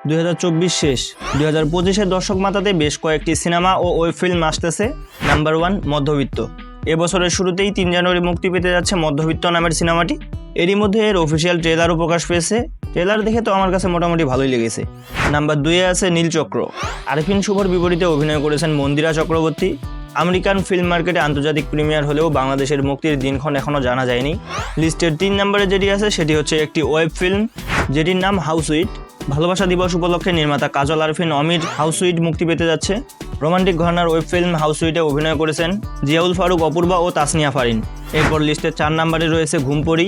2024 শেষ 2025-এর দর্শক মাতাতে বেশ কয়েকটি সিনেমা ও ওয়েব ফিল্ম আসতেছে। নাম্বার 1 মধ্যবিত্ত। এবছরের শুরুতেই 3 জানুয়ারি মুক্তি পেতে যাচ্ছে মধ্যবিত্ত নামের সিনেমাটি। এরই মধ্যে এর অফিসিয়াল ট্রেলারও প্রকাশ পেয়েছে। ট্রেলার দেখে তো আমার কাছে মোটামুটি ভালোই লেগেছে। নাম্বার 2-এ আছে নীলচক্র। আরিফিন শুভর বিপরীতে অভিনয় করেছেন মন্দিরা চক্রবর্তী। আমেরিকান ফিল্ম মার্কেটে আন্তর্জাতিক প্রিমিয়ার হলেও বাংলাদেশের মুক্তির দিনক্ষণ এখনও জানা যায়নি। লিস্টের 3 নম্বরে যেটি আছে সেটি হচ্ছে একটি ওয়েব ফিল্ম যেটির নাম হাউস উইট। ভালোবাসা দিবস উপলক্ষে নির্মাতা কাজল আরফিন অমির হাউস উইট মুক্তি পেতে যাচ্ছে। রোমান্টিক ঘরানার ওয়েব ফিল্ম হাউস উইটে অভিনয় করেছেন জিয়াউল ফারুক অপূর্বা ও তাসনিয়া ফারিন। এরপর লিস্টের 4 নম্বরে রয়েছে ঘুমপড়ি।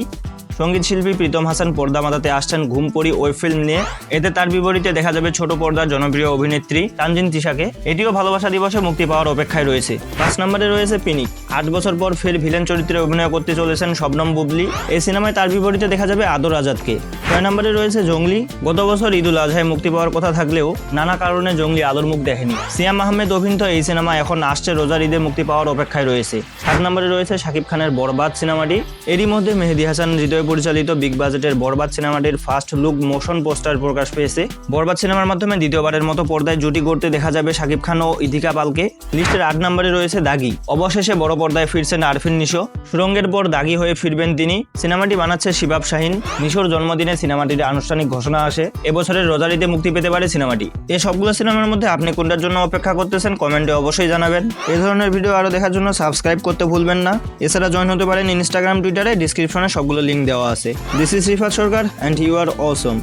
সঙ্গীত শিল্পী প্রীতম হাসান পর্দা মাতাতে আসছেন ঘুমপড়ি ওয়েব ফিল্ম নিয়ে। এতে তার বিপরীতে দেখা যাবে ছোট পর্দার জনপ্রিয় অভিনেত্রী তানজিন তিশাকে। এটিও ভালোবাসা দিবসে মুক্তি পাওয়ার অপেক্ষায় রয়েছে। 5 নম্বরে রয়েছে পিনিক। 8 বছর পর ফের ভিলেন চরিত্রে অভিনয় করতে চলেছেন শবনম বুবলি। এই সিনেমায় তার বিপরীতে দেখা যাবে আদর আজাদকে। 6 নম্বরে রয়েছে জঙ্গলি। গত বছর ঈদুল আজহায় মুক্তি পাওয়ার কথা থাকলেও নানা কারণে জঙ্গলি আলোর মুখ দেখেনি। সিয়াম আহমেদ অভিনীত এই সিনেমা এখন আসছে রোজার ঈদে মুক্তি পাওয়ার অপেক্ষায় রয়েছে। 7 নম্বরে রয়েছে শাকিব খানের বরবাদ সিনেমাটি। এরই মধ্যে মেহেদী হাসান হৃদয় পরিচালিত বিগ বাজেটের বরবাদ সিনেমাটির ফার্স্ট লুক মোশন পোস্টার প্রকাশ পেয়েছে। বরবাদ সিনেমার মাধ্যমে দ্বিতীয়বারের মতো পর্দায় জুটি গড়তে দেখা যাবে শাকিব খান ও ইথিকা পালকে। লিস্টের 8 নম্বরে রয়েছে দাগি। অবশেষে বড় পর্দায় ফিরছেন আরফিন নিশো। সুরঙ্গের পর দাগি হয়ে ফিরবেন তিনি। সিনেমাটি বানাচ্ছে শিবাব শাহিন। নিশোর জন্মদিনে সিনেমাটির আনুষ্ঠানিক ঘোষণা আসে। এবছরের রোজার ঈদে মুক্তি পেতে পারে সিনেমাটি। এই সবগুলো সিনেমার মধ্যে আপনি কোনটার জন্য অপেক্ষা করতেছেন কমেন্টে অবশ্যই জানাবেন। এই ধরনের ভিডিও আরও দেখার জন্য সাবস্ক্রাইব করতে ভুলবেন না। এছাড়া জয়েন হতে পারেন ইনস্টাগ্রাম, টুইটারে, ডিসক্রিপশনে সবগুলো লিঙ্ক দেওয়া আছে। This is Rifat Sarkar and you are awesome.